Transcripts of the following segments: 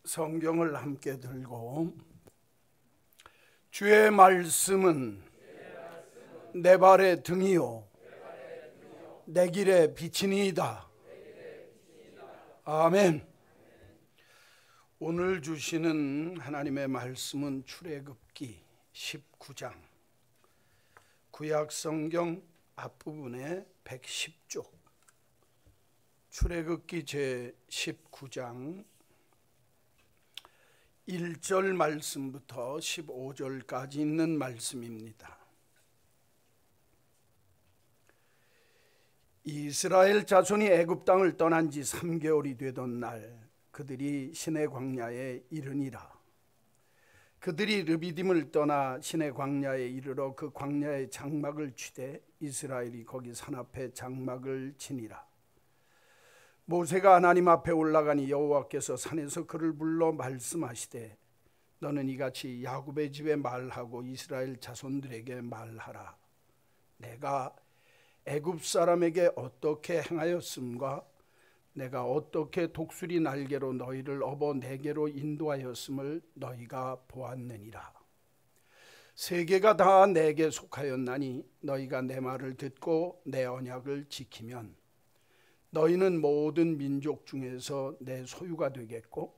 성경을 함께 들고 주의 말씀은 내 발의 등이요 내 길의 빛이니이다. 아멘. 오늘 주시는 하나님의 말씀은 출애굽기 19장 구약성경 앞부분의 110쪽 출애굽기 제19장 1절 말씀부터 15절까지 있는 말씀입니다. 이스라엘 자손이 애굽 땅을 떠난 지 3개월이 되던 날 그들이 시내 광야에 이르니라. 그들이 르비딤을 떠나 시내 광야에 이르러 그 광야의 장막을 치되 이스라엘이 거기 산 앞에 장막을 치니라. 모세가 하나님 앞에 올라가니 여호와께서 산에서 그를 불러 말씀하시되 너는 이같이 야곱의 집에 말하고 이스라엘 자손들에게 말하라. 내가 애굽 사람에게 어떻게 행하였음과 내가 어떻게 독수리 날개로 너희를 업어 내게로 인도하였음을 너희가 보았느니라. 세계가 다 내게 속하였나니 너희가 내 말을 듣고 내 언약을 지키면 너희는 모든 민족 중에서 내 소유가 되겠고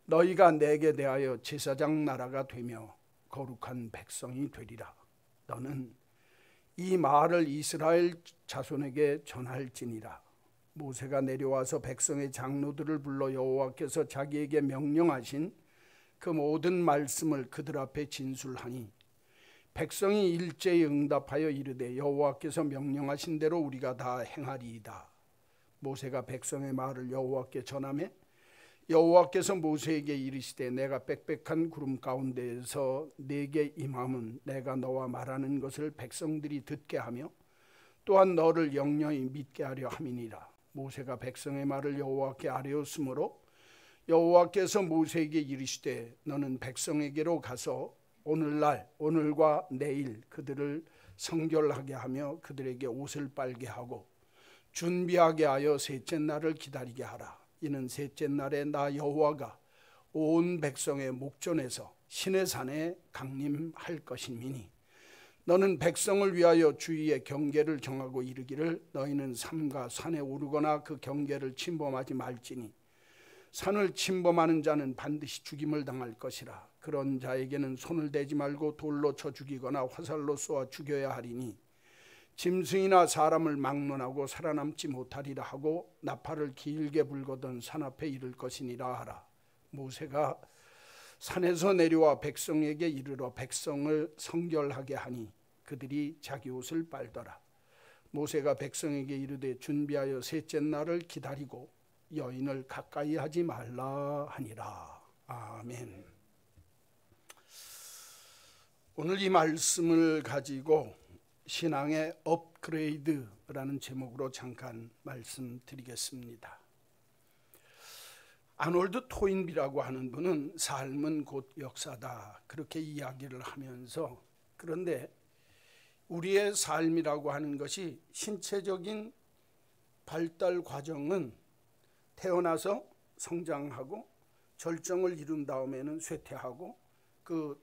너희가 내게 대하여 제사장 나라가 되며 거룩한 백성이 되리라. 너는 이 말을 이스라엘 자손에게 전할지니라. 모세가 내려와서 백성의 장로들을 불러 여호와께서 자기에게 명령하신 그 모든 말씀을 그들 앞에 진술하니 백성이 일제히 응답하여 이르되 여호와께서 명령하신 대로 우리가 다 행하리이다. 모세가 백성의 말을 여호와께 전하매 여호와께서 모세에게 이르시되 내가 빽빽한 구름 가운데에서 네게 임함은 내가 너와 말하는 것을 백성들이 듣게 하며 또한 너를 영영히 믿게 하려 함이니라. 모세가 백성의 말을 여호와께 아뢰었으므로 여호와께서 모세에게 이르시되 너는 백성에게로 가서 오늘과 내일 그들을 성결하게 하며 그들에게 옷을 빨게 하고 준비하게 하여 셋째 날을 기다리게 하라. 이는 셋째 날에 나 여호와가 온 백성의 목전에서 시내산에 강림할 것임이니 너는 백성을 위하여 주위의 경계를 정하고 이르기를 너희는 삼가 산에 오르거나 그 경계를 침범하지 말지니 산을 침범하는 자는 반드시 죽임을 당할 것이라. 그런 자에게는 손을 대지 말고 돌로 쳐 죽이거나 화살로 쏘아 죽여야 하리니 짐승이나 사람을 막론하고 살아남지 못하리라 하고 나팔을 길게 불거든 산 앞에 이를 것이니라 하라. 모세가 산에서 내려와 백성에게 이르러 백성을 성결하게 하니 그들이 자기 옷을 빨더라. 모세가 백성에게 이르되 준비하여 셋째 날을 기다리고 여인을 가까이 하지 말라 하니라. 아멘. 오늘 이 말씀을 가지고 신앙의 업그레이드라는 제목으로 잠깐 말씀드리겠습니다. 아놀드 토인비라고 하는 분은 삶은 곧 역사다 그렇게 이야기를 하면서 그런데 우리의 삶이라고 하는 것이 신체적인 발달 과정은 태어나서 성장하고 절정을 이룬 다음에는 쇠퇴하고 그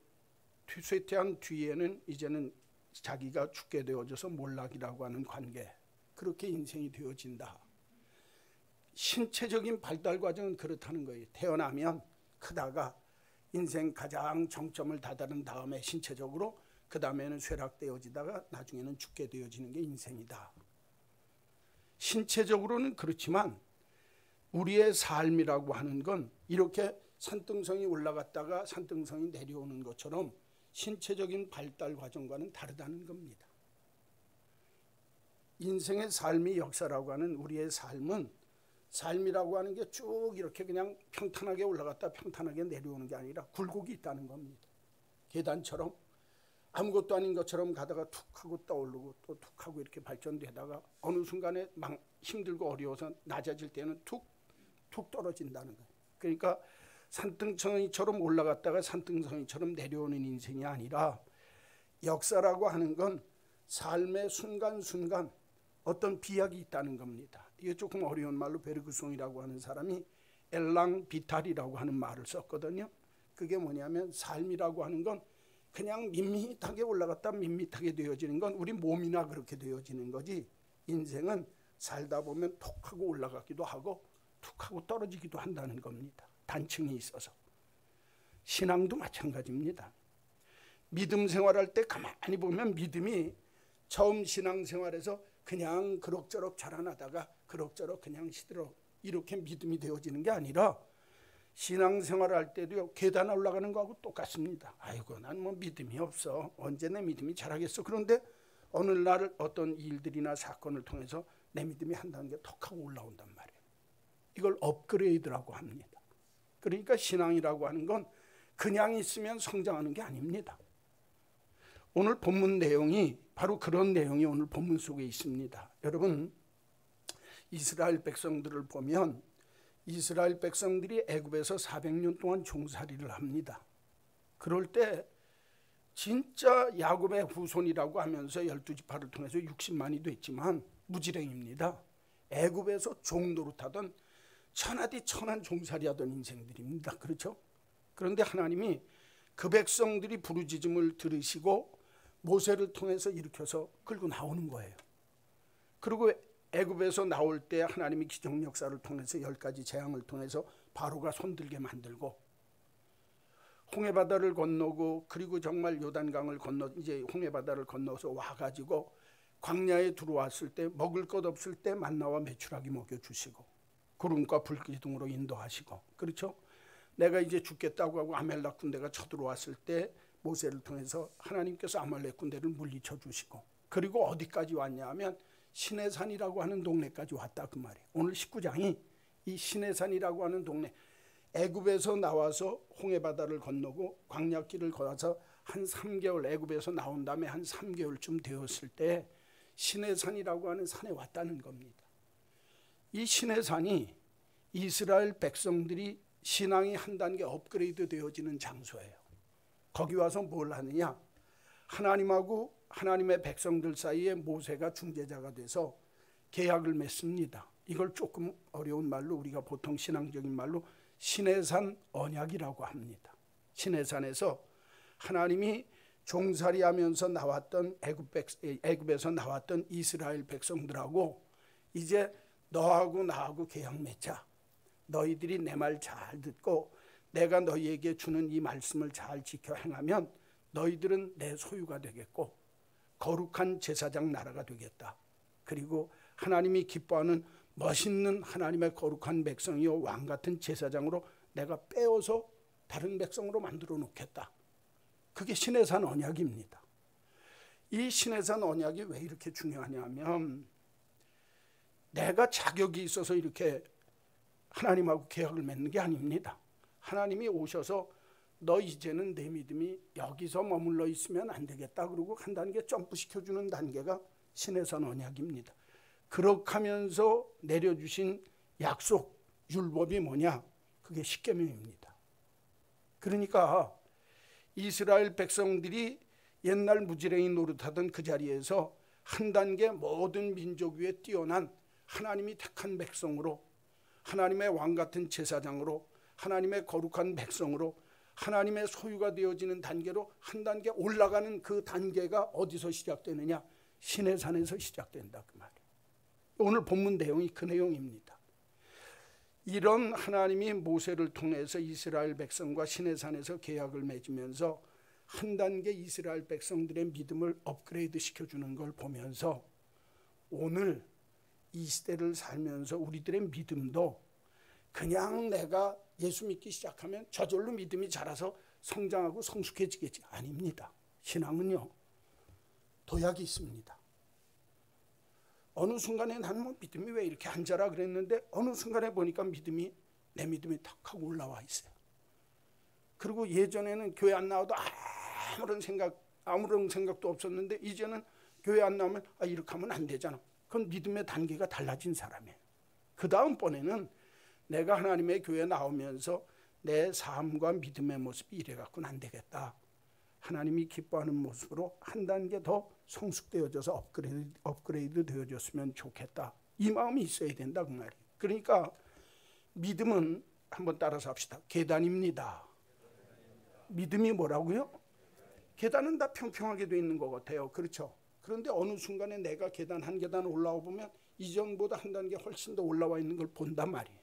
쇠퇴한 뒤에는 이제는 자기가 죽게 되어져서 몰락이라고 하는 관계, 그렇게 인생이 되어진다. 신체적인 발달 과정은 그렇다는 거예요. 태어나면 크다가 인생 가장 정점을 다다른 다음에 신체적으로 그 다음에는 쇠락되어지다가 나중에는 죽게 되어지는 게 인생이다. 신체적으로는 그렇지만 우리의 삶이라고 하는 건 이렇게 산등성이 올라갔다가 산등성이 내려오는 것처럼 신체적인 발달 과정과는 다르다는 겁니다. 인생의 삶의 역사라고 하는 우리의 삶은 삶이라고 하는 게 쭉 이렇게 그냥 평탄하게 올라갔다 평탄하게 내려오는 게 아니라 굴곡이 있다는 겁니다. 계단처럼 아무것도 아닌 것처럼 가다가 툭 하고 떠오르고 또 툭 하고 이렇게 발전되다가 어느 순간에 힘들고 어려워서 낮아질 때는 툭 떨어진다는 거예요. 그러니까 산등성이처럼 올라갔다가 산등성이처럼 내려오는 인생이 아니라 역사라고 하는 건 삶의 순간순간 어떤 비약이 있다는 겁니다. 이게 조금 어려운 말로 베르그송이라고 하는 사람이 엘랑 비탈이라고 하는 말을 썼거든요. 그게 뭐냐면 삶이라고 하는 건 그냥 밋밋하게 올라갔다 밋밋하게 되어지는 건 우리 몸이나 그렇게 되어지는 거지, 인생은 살다 보면 톡 하고 올라가기도 하고 툭 하고 떨어지기도 한다는 겁니다. 단층이 있어서. 신앙도 마찬가지입니다. 믿음 생활할 때 가만히 보면 믿음이 처음 신앙생활에서 그냥 그럭저럭 자라나다가 그럭저럭 그냥 시들어 이렇게 믿음이 되어지는 게 아니라 신앙생활할 때도요, 계단 올라가는 거하고 똑같습니다. 아이고 난 뭐 믿음이 없어, 언제 내 믿음이 자라겠어. 그런데 어느 날 어떤 일들이나 사건을 통해서 내 믿음이 한 단계 톡 하고 올라온단 말이에요. 이걸 업그레이드라고 합니다. 그러니까 신앙이라고 하는 건 그냥 있으면 성장하는 게 아닙니다. 오늘 본문 내용이 바로 그런 내용이 오늘 본문 속에 있습니다. 여러분, 이스라엘 백성들을 보면 이스라엘 백성들이 애굽에서 400년 동안 종살이를 합니다. 그럴 때 진짜 야곱의 후손이라고 하면서 12지파를 통해서 60만이 됐지만 무지랭입니다. 애굽에서 종노릇하던 천하디 천한 종살이하던 인생들입니다. 그렇죠? 그런데 하나님이 그 백성들이 부르짖음을 들으시고 모세를 통해서 일으켜서 끌고 나오는 거예요. 그리고 애굽에서 나올 때 하나님이 기적 역사를 통해서 10가지 재앙을 통해서 바로가 손들게 만들고 홍해 바다를 건너고 그리고 정말 요단강을 건너 이제 홍해 바다를 건너서 와가지고 광야에 들어왔을 때 먹을 것 없을 때 만나와 메추라기 먹여주시고 구름과 불기둥으로 인도하시고, 그렇죠? 내가 이제 죽겠다고 하고 아멜렉 군대가 쳐들어왔을 때 모세를 통해서 하나님께서 아말렉 군대를 물리쳐 주시고, 그리고 어디까지 왔냐 하면 시내산이라고 하는 동네까지 왔다 그 말이에요. 오늘 19장이 이 시내산이라고 하는 동네, 애굽에서 나와서 홍해 바다를 건너고 광야길을 걸어서 한 3개월, 애굽에서 나온 다음에 한 3개월쯤 되었을 때 시내산이라고 하는 산에 왔다는 겁니다. 이 시내산이 이스라엘 백성들이 신앙이 한 단계 업그레이드 되어지는 장소예요. 거기 와서 뭘 하느냐, 하나님하고 하나님의 백성들 사이에 모세가 중재자가 돼서 계약을 맺습니다. 이걸 조금 어려운 말로 우리가 보통 신앙적인 말로 시내산 언약이라고 합니다. 시내산에서 하나님이 종살이하면서 나왔던 애굽에서 나왔던 이스라엘 백성들하고 이제 너하고 나하고 계약 맺자. 너희들이 내 말 잘 듣고 내가 너희에게 주는 이 말씀을 잘 지켜 행하면 너희들은 내 소유가 되겠고 거룩한 제사장 나라가 되겠다. 그리고 하나님이 기뻐하는 멋있는 하나님의 거룩한 백성이요 왕 같은 제사장으로 내가 빼어서 다른 백성으로 만들어 놓겠다. 그게 시내산 언약입니다. 이 시내산 언약이 왜 이렇게 중요하냐면 내가 자격이 있어서 이렇게 하나님하고 계약을 맺는 게 아닙니다. 하나님이 오셔서 너 이제는 내 믿음이 여기서 머물러 있으면 안 되겠다. 그리고 한 단계 점프시켜주는 단계가 시내산 언약입니다. 그렇게 하면서 내려주신 약속, 율법이 뭐냐? 그게 십계명입니다. 그러니까 이스라엘 백성들이 옛날 무지랭이 노릇하던 그 자리에서 한 단계 모든 민족 위에 뛰어난 하나님이 택한 백성으로, 하나님의 왕 같은 제사장으로, 하나님의 거룩한 백성으로 하나님의 소유가 되어지는 단계로 한 단계 올라가는 그 단계가 어디서 시작되느냐? 시내산에서 시작된다 그 말이에요. 오늘 본문 내용이 그 내용입니다. 이런 하나님이 모세를 통해서 이스라엘 백성과 시내산에서 계약을 맺으면서 한 단계 이스라엘 백성들의 믿음을 업그레이드 시켜주는 걸 보면서 오늘 이 시대를 살면서 우리들의 믿음도 그냥 내가 예수 믿기 시작하면 저절로 믿음이 자라서 성장하고 성숙해지겠지, 아닙니다. 신앙은요 도약이 있습니다. 어느 순간에 난 뭐 믿음이 왜 이렇게 안 자라 그랬는데 어느 순간에 보니까 내 믿음이 탁 하고 올라와 있어요. 그리고 예전에는 교회 안 나와도 아무런 생각도 없었는데 이제는 교회 안 나오면 이렇게 하면 안 되잖아. 그건 믿음의 단계가 달라진 사람이에요. 그 다음번에는 내가 하나님의 교회에 나오면서 내 삶과 믿음의 모습이 이래갖고는 안 되겠다. 하나님이 기뻐하는 모습으로 한 단계 더 성숙되어져서 업그레이드 되어졌으면 좋겠다. 이 마음이 있어야 된다 그 말이에요. 그러니까 믿음은 한번 따라서 합시다. 계단입니다. 믿음이 뭐라고요? 계단은 다 평평하게 돼 있는 것 같아요. 그렇죠? 그런데 어느 순간에 내가 계단 한 계단 올라와 보면 이전보다 한 단계 훨씬 더 올라와 있는 걸 본단 말이에요.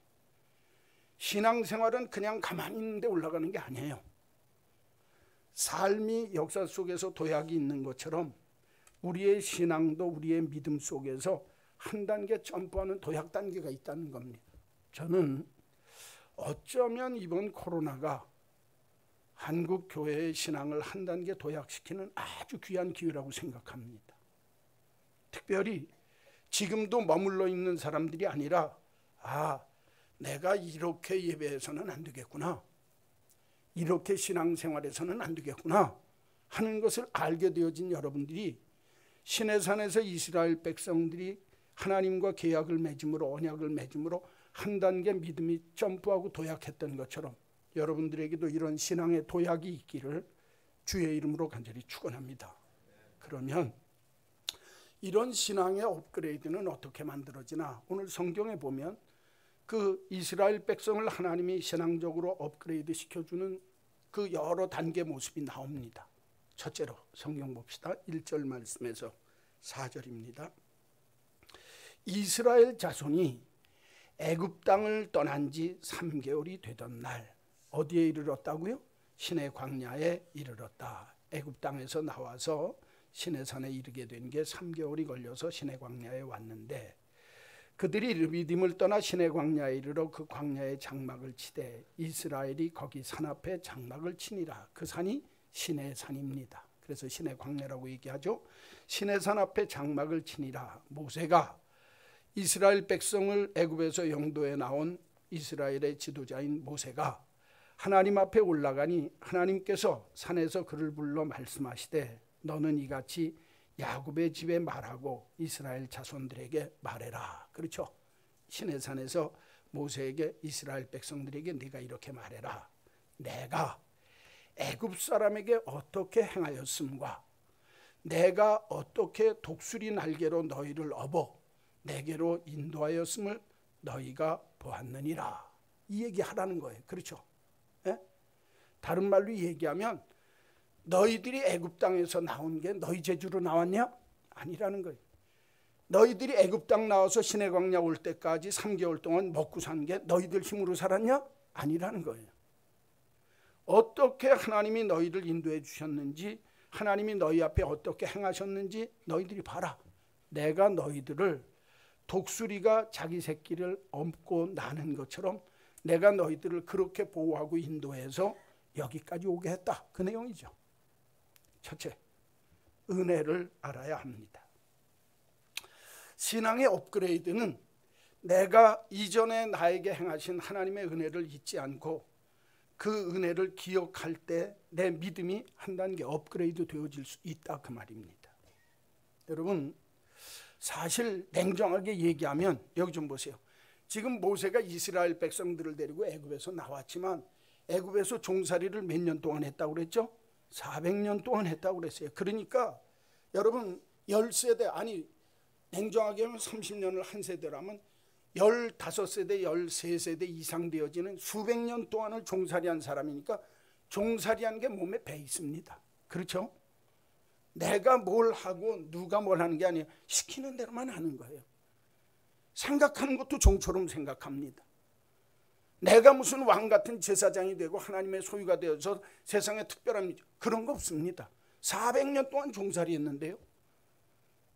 신앙생활은 그냥 가만히 있는데 올라가는 게 아니에요. 삶이 역사 속에서 도약이 있는 것처럼 우리의 신앙도 우리의 믿음 속에서 한 단계 점프하는 도약 단계가 있다는 겁니다. 저는 어쩌면 이번 코로나가 한국 교회의 신앙을 한 단계 도약시키는 아주 귀한 기회라고 생각합니다. 특별히 지금도 머물러 있는 사람들이 아니라 내가 이렇게 예배해서는 안 되겠구나, 이렇게 신앙생활에서는 안 되겠구나 하는 것을 알게 되어진 여러분들이 시내산에서 이스라엘 백성들이 하나님과 계약을 맺음으로, 언약을 맺음으로 한 단계 믿음이 점프하고 도약했던 것처럼 여러분들에게도 이런 신앙의 도약이 있기를 주의 이름으로 간절히 축원합니다. 그러면 이런 신앙의 업그레이드는 어떻게 만들어지나? 오늘 성경에 보면 그 이스라엘 백성을 하나님이 신앙적으로 업그레이드 시켜주는 그 여러 단계 모습이 나옵니다. 첫째로 성경 봅시다. 1절 말씀에서 4절입니다. 이스라엘 자손이 애굽 땅을 떠난 지 3개월이 되던 날, 어디에 이르렀다고요? 시내 광야에 이르렀다. 애굽 땅에서 나와서 시내산에 이르게 된 게 3개월이 걸려서 시내 광야에 왔는데, 그들이 르비딤을 떠나 시내 광야에 이르러 그 광야에 장막을 치되 이스라엘이 거기 산 앞에 장막을 치니라. 그 산이 시내산입니다. 그래서 시내 광야라고 얘기하죠. 시내산 앞에 장막을 치니라. 모세가 이스라엘 백성을 애굽에서 영도에 나온 이스라엘의 지도자인 모세가 하나님 앞에 올라가니 하나님께서 산에서 그를 불러 말씀하시되 너는 이같이 야곱의 집에 말하고 이스라엘 자손들에게 말해라. 그렇죠? 시내산에서 모세에게, 이스라엘 백성들에게 네가 이렇게 말해라. 내가 애굽 사람에게 어떻게 행하였음과 내가 어떻게 독수리 날개로 너희를 업어 내게로 인도하였음을 너희가 보았느니라. 이 얘기하라는 거예요. 그렇죠? 예? 다른 말로 얘기하면 너희들이 애굽 땅에서 나온 게 너희 재주로 나왔냐? 아니라는 거예요. 너희들이 애굽 땅 나와서 시내 광야 올 때까지 3개월 동안 먹고 산 게 너희들 힘으로 살았냐? 아니라는 거예요. 어떻게 하나님이 너희를 인도해 주셨는지, 하나님이 너희 앞에 어떻게 행하셨는지 너희들이 봐라. 내가 너희들을 독수리가 자기 새끼를 엎고 나는 것처럼 내가 너희들을 그렇게 보호하고 인도해서 여기까지 오게 했다. 그 내용이죠. 첫째, 은혜를 알아야 합니다. 신앙의 업그레이드는 내가 이전에 나에게 행하신 하나님의 은혜를 잊지 않고 그 은혜를 기억할 때 내 믿음이 한 단계 업그레이드 되어질 수 있다, 그 말입니다. 여러분, 사실 냉정하게 얘기하면 여기 좀 보세요. 지금 모세가 이스라엘 백성들을 데리고 애굽에서 나왔지만 애굽에서 종살이를 몇 년 동안 했다고 그랬죠? 400년 동안 했다고 그랬어요. 그러니까 여러분 10세대, 아니 냉정하게 하면 30년을 한 세대라면 15세대, 13세대 이상 되어지는 수백 년 동안을 종살이한 사람이니까 종살이한 게 몸에 배 있습니다. 그렇죠? 내가 뭘 하고 누가 뭘 하는 게 아니에요. 시키는 대로만 하는 거예요. 생각하는 것도 종처럼 생각합니다. 내가 무슨 왕 같은 제사장이 되고 하나님의 소유가 되어서 세상에 특별한 그런 거 없습니다. 400년 동안 종살이 했는데요.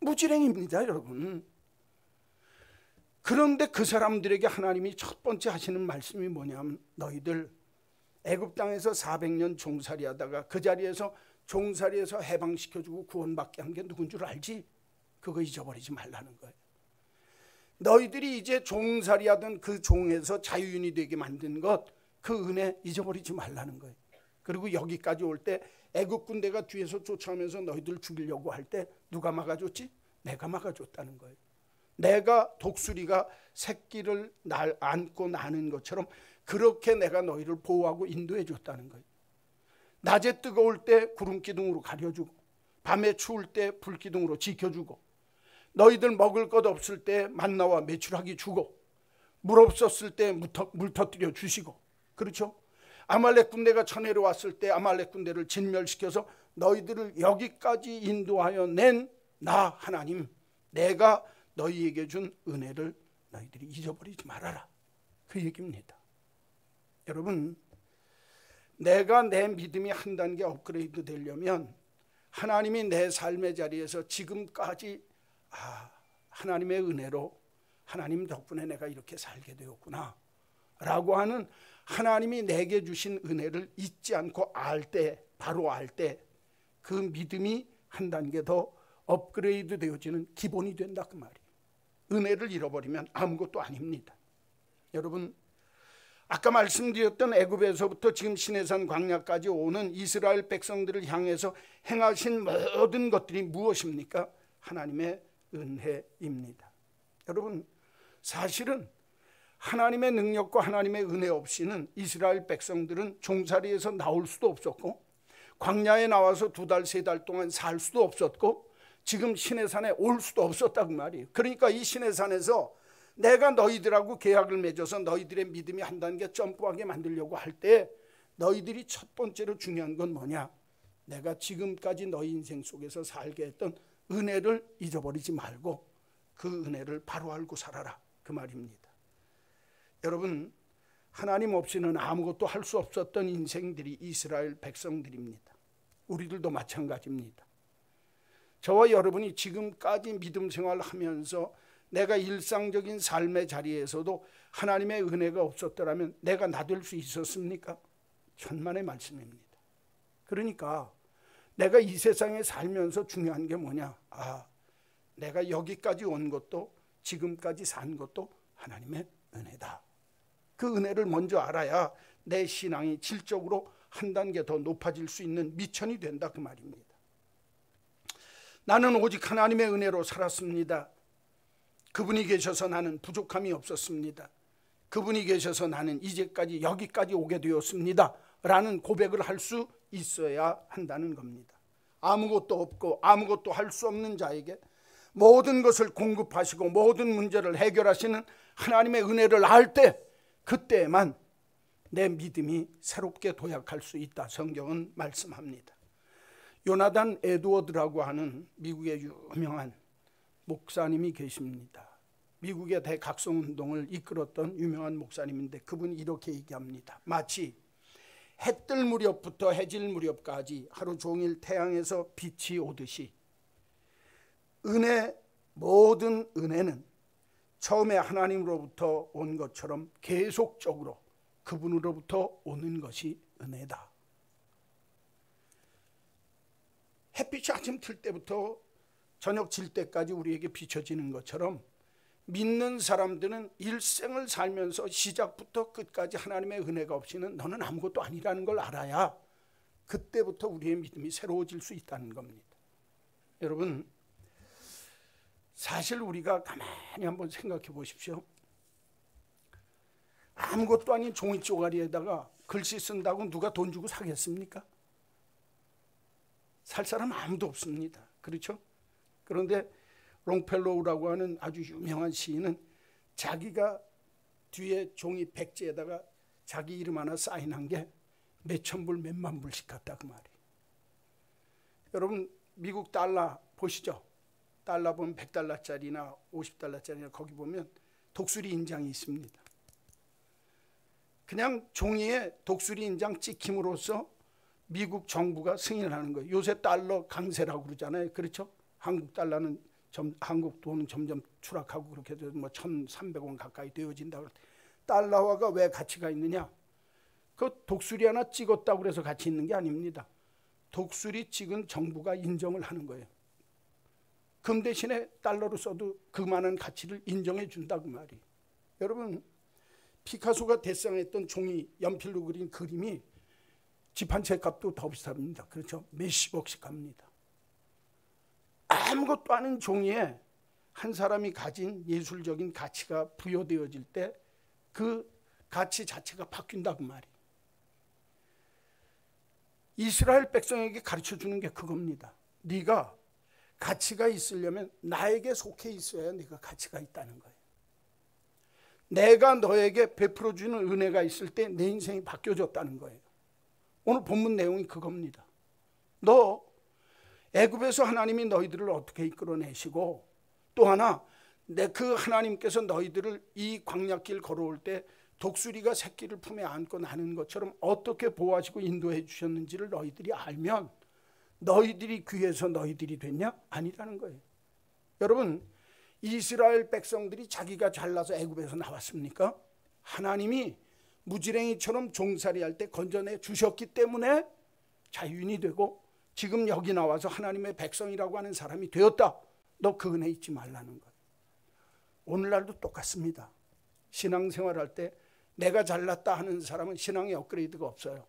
무지랭입니다, 여러분. 그런데 그 사람들에게 하나님이 첫 번째 하시는 말씀이 뭐냐면 너희들 애굽 땅에서 400년 종살이 하다가 그 자리에서 종살이에서 해방시켜주고 구원받게 한 게 누군 줄 알지? 그거 잊어버리지 말라는 거예요. 너희들이 이제 종살이 하던 그 종에서 자유인이 되게 만든 것, 그 은혜 잊어버리지 말라는 거예요. 그리고 여기까지 올 때 애굽 군대가 뒤에서 쫓아오면서 너희들 죽이려고 할 때 누가 막아줬지? 내가 막아줬다는 거예요. 내가 독수리가 새끼를 안고 나는 것처럼 그렇게 내가 너희를 보호하고 인도해 줬다는 거예요. 낮에 뜨거울 때 구름기둥으로 가려주고 밤에 추울 때 불기둥으로 지켜주고 너희들 먹을 것 없을 때 만나와 메추라기 주고 물 없었을 때 물 터뜨려 주시고, 그렇죠? 아말렉 군대가 쳐내려왔을 때 아말렉 군대를 진멸시켜서 너희들을 여기까지 인도하여 낸 나 하나님, 내가 너희에게 준 은혜를 너희들이 잊어버리지 말아라, 그 얘기입니다. 여러분, 내가 내 믿음이 한 단계 업그레이드 되려면 하나님이 내 삶의 자리에서 지금까지 하나님의 은혜로, 하나님 덕분에 내가 이렇게 살게 되었구나 라고 하는 하나님이 내게 주신 은혜를 잊지 않고 알 때, 바로 알 때 그 믿음이 한 단계 더 업그레이드 되어지는 기본이 된다, 그 말이에요. 은혜를 잃어버리면 아무것도 아닙니다. 여러분, 아까 말씀드렸던 애굽에서부터 지금 시내산 광야까지 오는 이스라엘 백성들을 향해서 행하신 모든 것들이 무엇입니까? 하나님의 은혜입니다. 여러분, 사실은 하나님의 능력과 하나님의 은혜 없이는 이스라엘 백성들은 종살이에서 나올 수도 없었고, 광야에 나와서 2달, 3달 동안 살 수도 없었고, 지금 시내산에 올 수도 없었다고 말이에요. 그러니까 이 시내산에서 내가 너희들하고 계약을 맺어서 너희들의 믿음이 한 단계 점프하게 만들려고 할 때 너희들이 첫 번째로 중요한 건 뭐냐? 내가 지금까지 너희 인생 속에서 살게 했던 은혜를 잊어버리지 말고 그 은혜를 바로 알고 살아라, 그 말입니다. 여러분, 하나님 없이는 아무것도 할 수 없었던 인생들이 이스라엘 백성들입니다. 우리들도 마찬가지입니다. 저와 여러분이 지금까지 믿음 생활을 하면서 내가 일상적인 삶의 자리에서도 하나님의 은혜가 없었더라면 내가 나될 수 있었습니까? 천만의 말씀입니다. 그러니까 내가 이 세상에 살면서 중요한 게 뭐냐? 내가 여기까지 온 것도, 지금까지 산 것도 하나님의 은혜다. 그 은혜를 먼저 알아야 내 신앙이 질적으로 한 단계 더 높아질 수 있는 미천이 된다, 그 말입니다. 나는 오직 하나님의 은혜로 살았습니다. 그분이 계셔서 나는 부족함이 없었습니다. 그분이 계셔서 나는 이제까지 여기까지 오게 되었습니다 라는 고백을 할 수 있어야 한다는 겁니다. 아무것도 없고 아무것도 할 수 없는 자에게 모든 것을 공급하시고 모든 문제를 해결하시는 하나님의 은혜를 알 때, 그때만 내 믿음이 새롭게 도약할 수 있다, 성경은 말씀합니다. 요나단 에드워드라고 하는 미국의 유명한 목사님이 계십니다. 미국의 대각성운동을 이끌었던 유명한 목사님인데 그분이 이렇게 얘기합니다. 마치 해 뜰 무렵부터 해질 무렵까지 하루 종일 태양에서 빛이 오듯이 모든 은혜는 처음에 하나님으로부터 온 것처럼 계속적으로 그분으로부터 오는 것이 은혜다. 햇빛이 아침 틀 때부터 저녁 질 때까지 우리에게 비춰지는 것처럼 믿는 사람들은 일생을 살면서 시작부터 끝까지 하나님의 은혜가 없이는 너는 아무것도 아니라는 걸 알아야 그때부터 우리의 믿음이 새로워질 수 있다는 겁니다. 여러분, 사실 우리가 가만히 한번 생각해 보십시오. 아무것도 아닌 종이 쪼가리에다가 글씨 쓴다고 누가 돈 주고 사겠습니까? 살 사람 아무도 없습니다. 그렇죠? 그런데 롱펠로우라고 하는 아주 유명한 시인은 자기가 뒤에 종이 백지에다가 자기 이름 하나 사인한 게 몇천 불 몇만 불씩 갔다, 그 말이에요. 여러분, 미국 달러 보시죠. 달러 보면 100달러짜리나 50달러짜리나 거기 보면 독수리 인장이 있습니다. 그냥 종이에 독수리 인장 찍힘으로써 미국 정부가 승인을 하는 거예요. 요새 달러 강세라고 그러잖아요. 그렇죠? 한국 달러는 한국 돈은 점점 추락하고 그렇게 해서 뭐 1,300원 가까이 되어진다고. 달러화가 왜 가치가 있느냐? 그 독수리 하나 찍었다고 해서 가치 있는 게 아닙니다. 독수리 찍은 정부가 인정을 하는 거예요. 금 대신에 달러로 써도 그만한 가치를 인정해 준다, 그 말이. 여러분, 피카소가 대상했던 종이 연필로 그린 그림이 집 한 채 값도 더 비쌉니다. 그렇죠? 몇십억씩 갑니다. 아무것도 아닌 종이에 한 사람이 가진 예술적인 가치가 부여되어질 때 그 가치 자체가 바뀐다, 그 말이. 이스라엘 백성에게 가르쳐주는 게 그겁니다. 네가 가치가 있으려면 나에게 속해 있어야 네가 가치가 있다는 거예요. 내가 너에게 베풀어주는 은혜가 있을 때 내 인생이 바뀌어졌다는 거예요. 오늘 본문 내용이 그겁니다. 너 애굽에서 하나님이 너희들을 어떻게 이끌어내시고, 또 하나 그 하나님께서 너희들을 이 광야길 걸어올 때 독수리가 새끼를 품에 안고 나는 것처럼 어떻게 보호하시고 인도해 주셨는지를 너희들이 알면 너희들이 귀해서 너희들이 됐냐? 아니라는 거예요. 여러분, 이스라엘 백성들이 자기가 잘나서 애굽에서 나왔습니까? 하나님이 무지랭이처럼 종살이할 때 건져내 주셨기 때문에 자유인이 되고 지금 여기 나와서 하나님의 백성이라고 하는 사람이 되었다. 너 그 은혜 잊지 말라는 거예요. 오늘날도 똑같습니다. 신앙생활할 때 내가 잘났다 하는 사람은 신앙의 업그레이드가 없어요.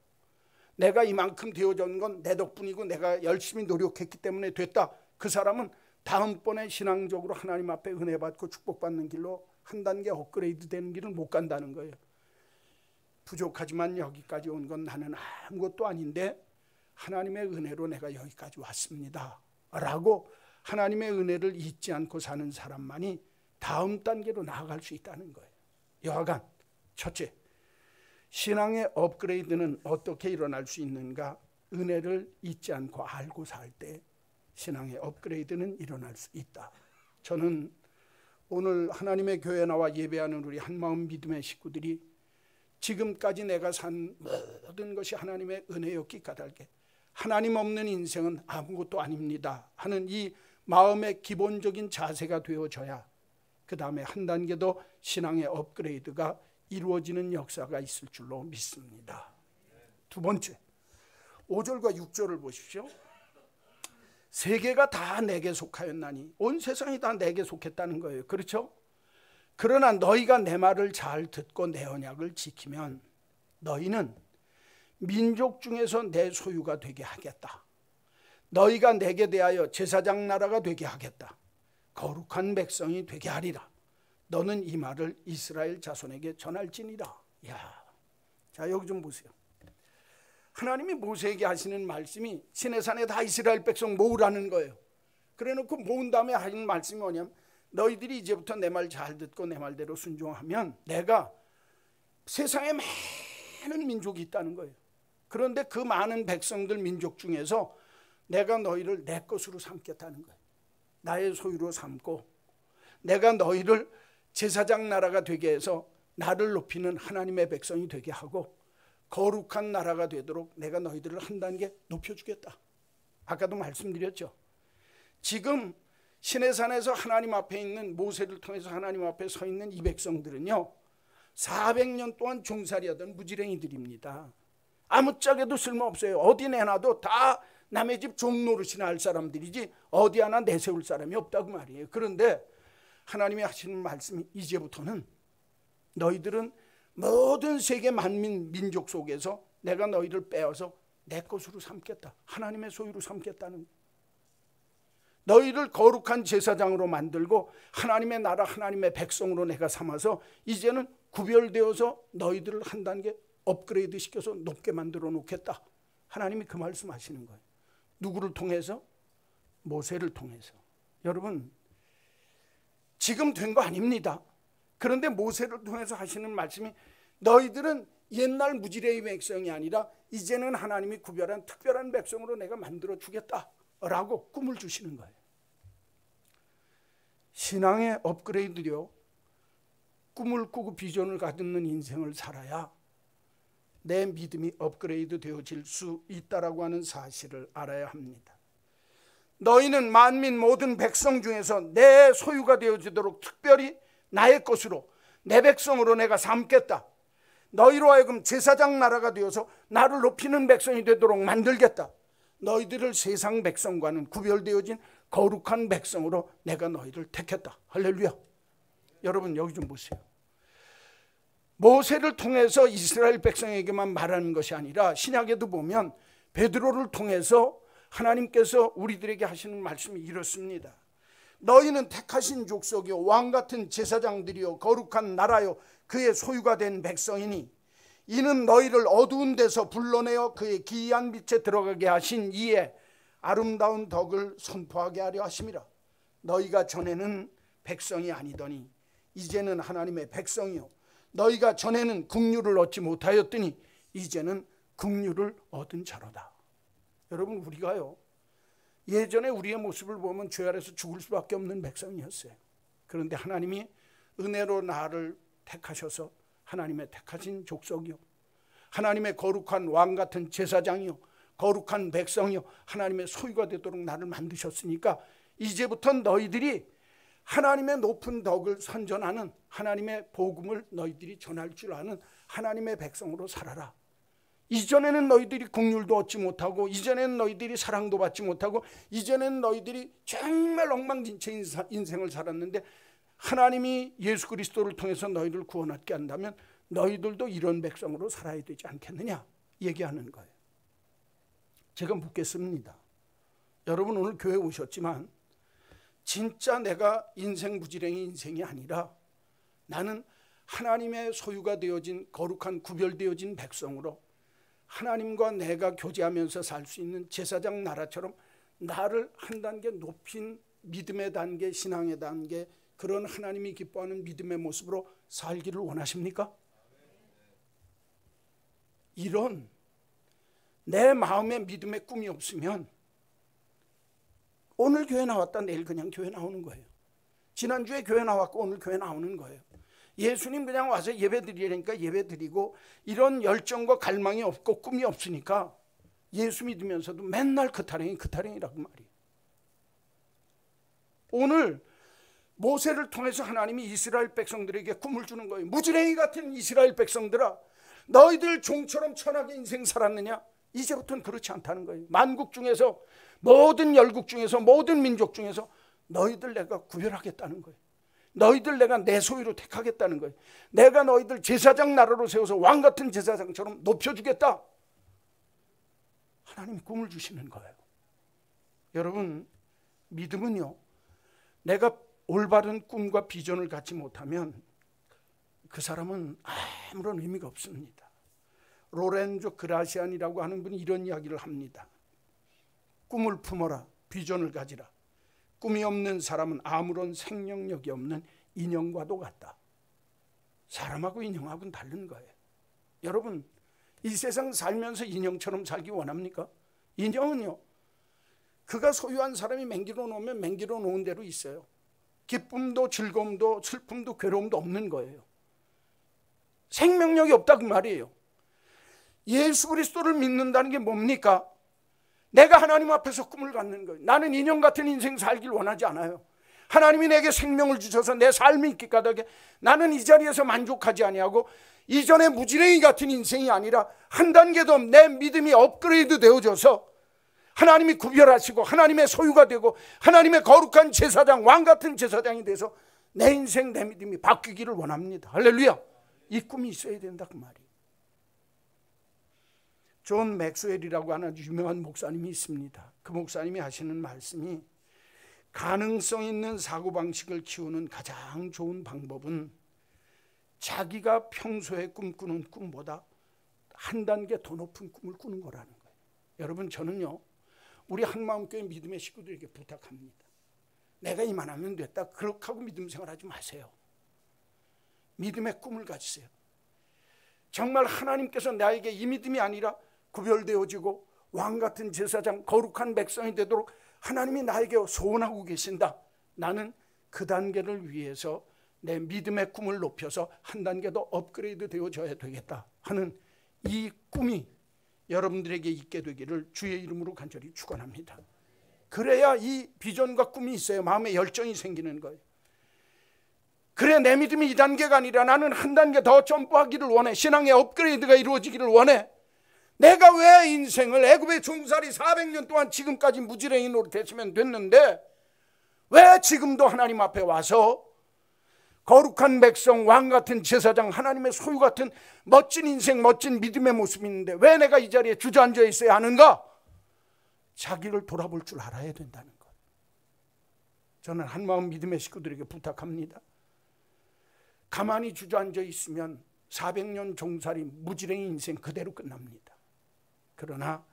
내가 이만큼 되어진 건 내 덕분이고 내가 열심히 노력했기 때문에 됐다. 그 사람은 다음번에 신앙적으로 하나님 앞에 은혜 받고 축복받는 길로 한 단계 업그레이드 되는 길을 못 간다는 거예요. 부족하지만 여기까지 온 건 나는 아무것도 아닌데 하나님의 은혜로 내가 여기까지 왔습니다 라고 하나님의 은혜를 잊지 않고 사는 사람만이 다음 단계로 나아갈 수 있다는 거예요. 여하간 첫째, 신앙의 업그레이드는 어떻게 일어날 수 있는가? 은혜를 잊지 않고 알고 살 때 신앙의 업그레이드는 일어날 수 있다. 저는 오늘 하나님의 교회에 나와 예배하는 우리 한마음 믿음의 식구들이 지금까지 내가 산 모든 것이 하나님의 은혜였기 까닭에 하나님 없는 인생은 아무것도 아닙니다 하는 이 마음의 기본적인 자세가 되어져야 그 다음에 한 단계 더 신앙의 업그레이드가 이루어지는 역사가 있을 줄로 믿습니다. 두 번째, 5절과 6절을 보십시오. 세계가 다 내게 속하였나니, 온 세상이 다 내게 속했다는 거예요. 그렇죠? 그러나 너희가 내 말을 잘 듣고 내 언약을 지키면 너희는 민족 중에서 내 소유가 되게 하겠다. 너희가 내게 대하여 제사장 나라가 되게 하겠다. 거룩한 백성이 되게 하리라. 너는 이 말을 이스라엘 자손에게 전할지니라. 야, 자 여기 좀 보세요. 하나님이 모세에게 하시는 말씀이 시내산에 다 이스라엘 백성 모으라는 거예요. 그래놓고 모은 다음에 하는 말씀이 뭐냐면 너희들이 이제부터 내 말 잘 듣고 내 말대로 순종하면 내가 세상에 많은 민족이 있다는 거예요. 그런데 그 많은 백성들 민족 중에서 내가 너희를 내 것으로 삼겠다는 거예요. 나의 소유로 삼고 내가 너희를 제사장 나라가 되게 해서 나를 높이는 하나님의 백성이 되게 하고 거룩한 나라가 되도록 내가 너희들을 한 단계 높여주겠다. 아까도 말씀드렸죠. 지금 시내산에서 하나님 앞에 있는 모세를 통해서 하나님 앞에 서 있는 이 백성들은요 400년 동안 종살이하던 무지랭이들입니다. 아무짝에도 쓸모없어요. 어디 내놔도 다 남의 집 종노릇이나 할 사람들이지 어디 하나 내세울 사람이 없다고 말이에요. 그런데 하나님이 하시는 말씀이 이제부터는 너희들은 모든 세계 만민 민족 속에서 내가 너희를 빼어서 내 것으로 삼겠다. 하나님의 소유로 삼겠다는 거예요. 너희를 거룩한 제사장으로 만들고 하나님의 나라 하나님의 백성으로 내가 삼아서 이제는 구별되어서 너희들을 한 단계 업그레이드 시켜서 높게 만들어 놓겠다. 하나님이 그 말씀하시는 거예요. 누구를 통해서? 모세를 통해서. 여러분 지금 된 거 아닙니다. 그런데 모세를 통해서 하시는 말씀이 너희들은 옛날 무지레의 백성이 아니라 이제는 하나님이 구별한 특별한 백성으로 내가 만들어 주겠다라고 꿈을 주시는 거예요. 신앙의 업그레이드요, 꿈을 꾸고 비전을 갖는 인생을 살아야 내 믿음이 업그레이드 되어질 수 있다라고 하는 사실을 알아야 합니다. 너희는 만민 모든 백성 중에서 내 소유가 되어지도록 특별히 나의 것으로 내 백성으로 내가 삼겠다. 너희로 하여금 제사장 나라가 되어서 나를 높이는 백성이 되도록 만들겠다. 너희들을 세상 백성과는 구별되어진 거룩한 백성으로 내가 너희를 택했다. 할렐루야. 여러분 여기 좀 보세요. 모세를 통해서 이스라엘 백성에게만 말하는 것이 아니라 신약에도 보면 베드로를 통해서 하나님께서 우리들에게 하시는 말씀이 이렇습니다. 너희는 택하신 족속이요 왕같은 제사장들이요 거룩한 나라요 그의 소유가 된 백성이니 이는 너희를 어두운 데서 불러내어 그의 기이한 빛에 들어가게 하신 이의 아름다운 덕을 선포하게 하려 하심이라. 너희가 전에는 백성이 아니더니 이제는 하나님의 백성이요 너희가 전에는 긍휼을 얻지 못하였더니 이제는 긍휼을 얻은 자로다. 여러분, 우리가요 예전에 우리의 모습을 보면 죄 아래서 죽을 수밖에 없는 백성이었어요. 그런데 하나님이 은혜로 나를 택하셔서 하나님의 택하신 족속이요 하나님의 거룩한 왕 같은 제사장이요 거룩한 백성이요 하나님의 소유가 되도록 나를 만드셨으니까 이제부터 너희들이 하나님의 높은 덕을 선전하는 하나님의 복음을 너희들이 전할 줄 아는 하나님의 백성으로 살아라. 이전에는 너희들이 긍휼도 얻지 못하고 이전에는 너희들이 사랑도 받지 못하고 이전에는 너희들이 정말 엉망진창 인생을 살았는데 하나님이 예수 그리스도를 통해서 너희들 구원 얻게 한다면 너희들도 이런 백성으로 살아야 되지 않겠느냐 얘기하는 거예요. 제가 묻겠습니다. 여러분, 오늘 교회 오셨지만 진짜 내가 인생 무지랭이 인생이 아니라 나는 하나님의 소유가 되어진 거룩한 구별되어진 백성으로 하나님과 내가 교제하면서 살 수 있는 제사장 나라처럼 나를 한 단계 높인 믿음의 단계, 신앙의 단계, 그런 하나님이 기뻐하는 믿음의 모습으로 살기를 원하십니까? 이런 내 마음에 믿음의 꿈이 없으면 오늘 교회 나왔다 내일 그냥 교회 나오는 거예요. 지난주에 교회 나왔고 오늘 교회 나오는 거예요. 예수님 그냥 와서 예배 드리려니까 예배 드리고 이런 열정과 갈망이 없고 꿈이 없으니까 예수 믿으면서도 맨날 그 타령이라고 말이에요. 오늘 모세를 통해서 하나님이 이스라엘 백성들에게 꿈을 주는 거예요. 무지랭이 같은 이스라엘 백성들아, 너희들 종처럼 천하게 인생 살았느냐? 이제부터는 그렇지 않다는 거예요. 만국 중에서 모든 열국 중에서 모든 민족 중에서 너희들 내가 구별하겠다는 거예요. 너희들 내가 내 소유로 택하겠다는 거예요. 내가 너희들 제사장 나라로 세워서 왕 같은 제사장처럼 높여주겠다. 하나님이 꿈을 주시는 거예요. 여러분, 믿음은요, 내가 올바른 꿈과 비전을 갖지 못하면 그 사람은 아무런 의미가 없습니다. 로렌조 그라시안이라고 하는 분이 이런 이야기를 합니다. 꿈을 품어라, 비전을 가지라. 꿈이 없는 사람은 아무런 생명력이 없는 인형과도 같다. 사람하고 인형하고는 다른 거예요. 여러분, 이 세상 살면서 인형처럼 살기 원합니까? 인형은요, 그가 소유한 사람이 맹기로 놓으면 맹기로 놓은 대로 있어요. 기쁨도 즐거움도 슬픔도 괴로움도 없는 거예요. 생명력이 없다 그 말이에요. 예수 그리스도를 믿는다는 게 뭡니까? 내가 하나님 앞에서 꿈을 갖는 거예요. 나는 인형 같은 인생 살길 원하지 않아요. 하나님이 내게 생명을 주셔서 내 삶이 있기 까닭에 나는 이 자리에서 만족하지 아니하고 이전에 무지랭이 같은 인생이 아니라 한 단계 더 내 믿음이 업그레이드 되어져서 하나님이 구별하시고 하나님의 소유가 되고 하나님의 거룩한 제사장, 왕 같은 제사장이 돼서 내 인생, 내 믿음이 바뀌기를 원합니다. 할렐루야. 이 꿈이 있어야 된다 그 말이에요. 존 맥스웰이라고 하는 아주 유명한 목사님이 있습니다. 그 목사님이 하시는 말씀이 가능성 있는 사고방식을 키우는 가장 좋은 방법은 자기가 평소에 꿈꾸는 꿈보다 한 단계 더 높은 꿈을 꾸는 거라는 거예요. 여러분, 저는요, 우리 한마음교회 믿음의 식구들에게 부탁합니다. 내가 이만하면 됐다 그렇게 하고 믿음 생활하지 마세요. 믿음의 꿈을 가지세요. 정말 하나님께서 나에게 이 믿음이 아니라 구별되어지고 왕같은 제사장, 거룩한 백성이 되도록 하나님이 나에게 소원하고 계신다. 나는 그 단계를 위해서 내 믿음의 꿈을 높여서 한 단계 더 업그레이드 되어져야 되겠다 하는 이 꿈이 여러분들에게 있게 되기를 주의 이름으로 간절히 축원합니다. 그래야 이 비전과 꿈이 있어야 마음에 열정이 생기는 거예요. 그래, 내 믿음이 이 단계가 아니라 나는 한 단계 더 점프하기를 원해. 신앙의 업그레이드가 이루어지기를 원해. 내가 왜 인생을 애굽의 종살이 400년 동안 지금까지 무지랭이 노릇했으면 됐는데 왜 지금도 하나님 앞에 와서 거룩한 백성, 왕 같은 제사장, 하나님의 소유 같은 멋진 인생, 멋진 믿음의 모습이 있는데 왜 내가 이 자리에 주저앉아 있어야 하는가? 자기를 돌아볼 줄 알아야 된다는 것. 저는 한마음 믿음의 식구들에게 부탁합니다. 가만히 주저앉아 있으면 400년 종살이 무지랭이 인생 그대로 끝납니다. 그러나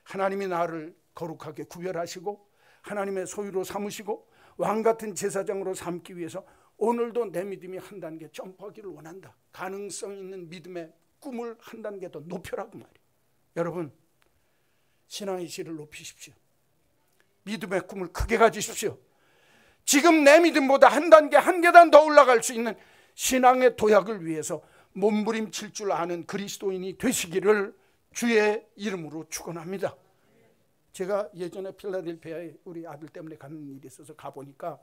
하나님이 나를 거룩하게 구별하시고 하나님의 소유로 삼으시고 왕같은 제사장으로 삼기 위해서 오늘도 내 믿음이 한 단계 점프하기를 원한다. 가능성 있는 믿음의 꿈을 한 단계 더 높여라고 말이에요. 여러분, 신앙의 질을 높이십시오. 믿음의 꿈을 크게 가지십시오. 지금 내 믿음보다 한 단계, 한 계단 더 올라갈 수 있는 신앙의 도약을 위해서 몸부림칠 줄 아는 그리스도인이 되시기를 주의 이름으로 축원합니다. 제가 예전에 필라델피아에 우리 아들 때문에 가는 일이 있어서 가보니까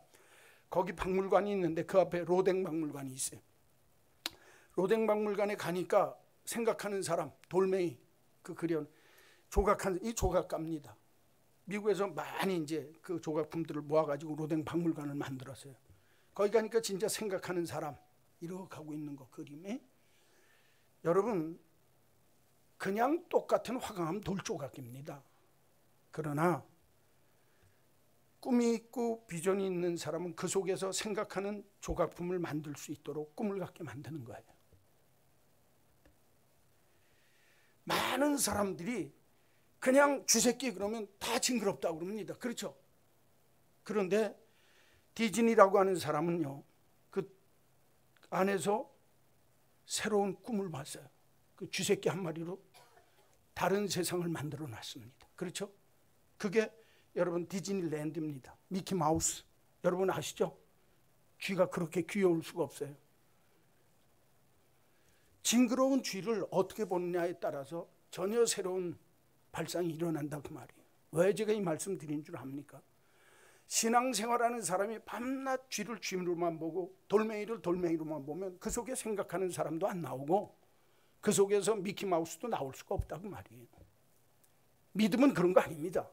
거기 박물관이 있는데 그 앞에 로댕 박물관이 있어요. 로댕 박물관에 가니까 생각하는 사람, 돌멩이 그 그려 조각한 이 조각가입니다. 미국에서 많이 이제 그 조각품들을 모아가지고 로댕 박물관을 만들었어요. 거기 가니까 진짜 생각하는 사람 이렇게 하고 있는 거 그림이, 여러분 그냥 똑같은 화강암 돌조각입니다. 그러나 꿈이 있고 비전이 있는 사람은 그 속에서 생각하는 조각품을 만들 수 있도록 꿈을 갖게 만드는 거예요. 많은 사람들이 그냥 쥐새끼 그러면 다 징그럽다고 그럽니다. 그렇죠? 그런데 디즈니라고 하는 사람은요, 그 안에서 새로운 꿈을 봤어요. 그 쥐새끼 한 마리로 다른 세상을 만들어 놨습니다. 그렇죠? 그게 여러분 디즈니랜드입니다. 미키마우스 여러분 아시죠? 쥐가 그렇게 귀여울 수가 없어요. 징그러운 쥐를 어떻게 보느냐에 따라서 전혀 새로운 발상이 일어난다 그 말이에요. 왜 제가 이 말씀 드린 줄 압니까? 신앙생활하는 사람이 밤낮 쥐를 쥐로만 보고 돌멩이를 돌멩이로만 보면 그 속에 생각하는 사람도 안 나오고 그 속에서 미키마우스도 나올 수가 없다 그 말이에요. 믿음은 그런 거 아닙니다.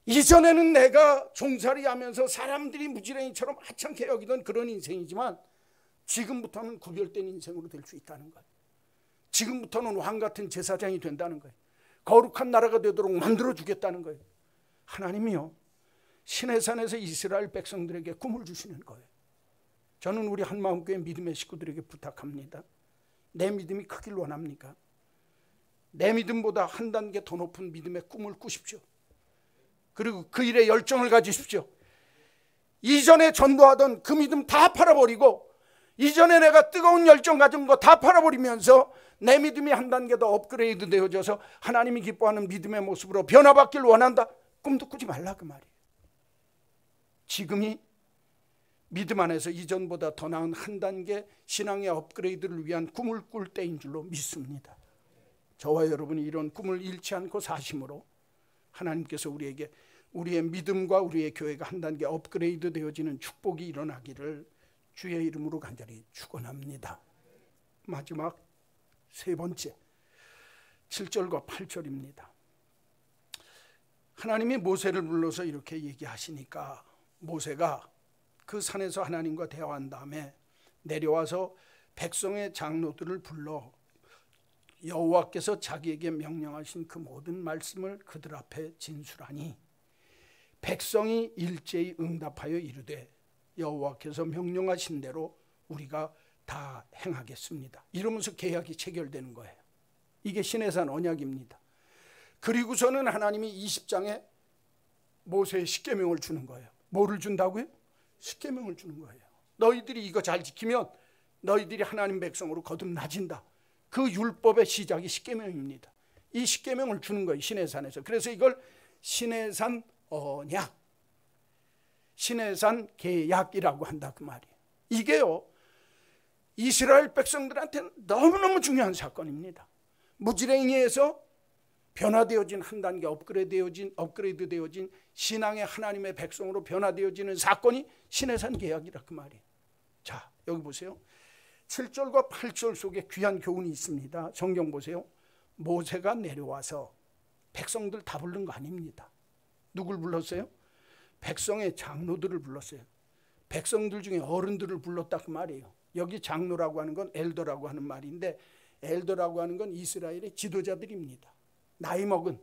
이전에는 내가 종살이 하면서 사람들이 무지랭이처럼 하찮게 여기던 그런 인생이지만 지금부터는 구별된 인생으로 될 수 있다는 거예요. 지금부터는 왕같은 제사장이 된다는 거예요. 거룩한 나라가 되도록 만들어주겠다는 거예요. 하나님이요, 시내산에서 이스라엘 백성들에게 꿈을 주시는 거예요. 저는 우리 한마음교회 믿음의 식구들에게 부탁합니다. 내 믿음이 크길 원합니까? 내 믿음보다 한 단계 더 높은 믿음의 꿈을 꾸십시오. 그리고 그 일에 열정을 가지십시오. 이전에 전도하던 그 믿음 다 팔아버리고 이전에 내가 뜨거운 열정 가진 거 다 팔아버리면서 내 믿음이 한 단계 더 업그레이드 되어져서 하나님이 기뻐하는 믿음의 모습으로 변화받기를 원한다. 꿈도 꾸지 말라 그 말이에요. 지금이 믿음 안에서 이전보다 더 나은 한 단계 신앙의 업그레이드를 위한 꿈을 꿀 때인 줄로 믿습니다. 저와 여러분이 이런 꿈을 잃지 않고 사심으로 하나님께서 우리에게 우리의 믿음과 우리의 교회가 한 단계 업그레이드 되어지는 축복이 일어나기를 주의 이름으로 간절히 축원합니다. 마지막 세 번째 7절과 8절입니다. 하나님이 모세를 불러서 이렇게 얘기하시니까 모세가 그 산에서 하나님과 대화한 다음에 내려와서 백성의 장로들을 불러 여호와께서 자기에게 명령하신 그 모든 말씀을 그들 앞에 진술하니 백성이 일제히 응답하여 이르되 여호와께서 명령하신 대로 우리가 다 행하겠습니다. 이러면서 계약이 체결되는 거예요. 이게 시내산 언약입니다. 그리고서는 하나님이 20장에 모세의 십계명을 주는 거예요. 뭐를 준다고요? 십계명을 주는 거예요. 너희들이 이거 잘 지키면 너희들이 하나님 백성으로 거듭나진다. 그 율법의 시작이 십계명입니다. 이 십계명을 주는 거예요, 시내산에서. 그래서 이걸 시내산 언약, 시내산 계약이라고 한다 그 말이에요. 이게요, 이스라엘 백성들한테는 너무너무 중요한 사건입니다. 무지랭이에서 변화되어진 한 단계 업그레이드 되어진 신앙의 하나님의 백성으로 변화되어지는 사건이 시내산 계약이라 그 말이에요. 자, 여기 보세요. 7절과 8절 속에 귀한 교훈이 있습니다. 성경 보세요. 모세가 내려와서 백성들 다 부른 거 아닙니다. 누굴 불렀어요? 백성의 장로들을 불렀어요. 백성들 중에 어른들을 불렀다 그 말이에요. 여기 장로라고 하는 건 엘더라고 하는 말인데, 엘더라고 하는 건 이스라엘의 지도자들입니다. 나이 먹은,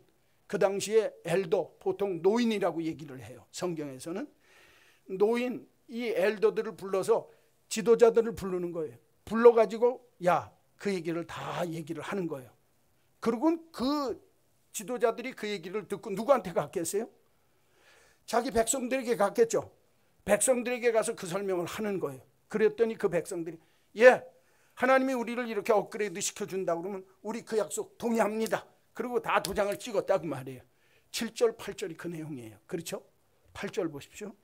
그 당시에 엘더, 보통 노인이라고 얘기를 해요. 성경에서는 노인, 이 엘더들을 불러서 지도자들을 부르는 거예요. 불러가지고 야, 그 얘기를 다 얘기를 하는 거예요. 그리고 그 지도자들이 그 얘기를 듣고 누구한테 갔겠어요? 자기 백성들에게 갔겠죠. 백성들에게 가서 그 설명을 하는 거예요. 그랬더니 그 백성들이 예, 하나님이 우리를 이렇게 업그레이드 시켜준다 그러면 우리 그 약속 동의합니다. 그리고 다 도장을 찍었다 그 말이에요. 7절 8절이 그 내용이에요. 그렇죠? 8절 보십시오.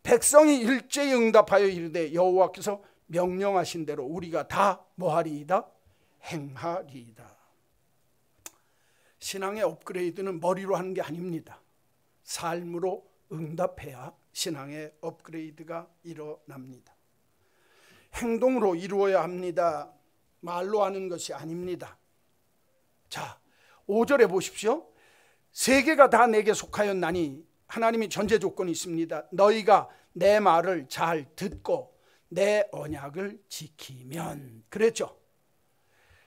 백성이 일제히 응답하여 이르되 여호와께서 명령하신 대로 우리가 다 뭐하리이다? 행하리이다. 신앙의 업그레이드는 머리로 하는 게 아닙니다. 삶으로 응답해야 신앙의 업그레이드가 일어납니다. 행동으로 이루어야 합니다. 말로 하는 것이 아닙니다. 자, 5절에 보십시오. 세계가 다 내게 속하였나니 하나님이 전제 조건이 있습니다. 너희가 내 말을 잘 듣고 내 언약을 지키면, 그랬죠.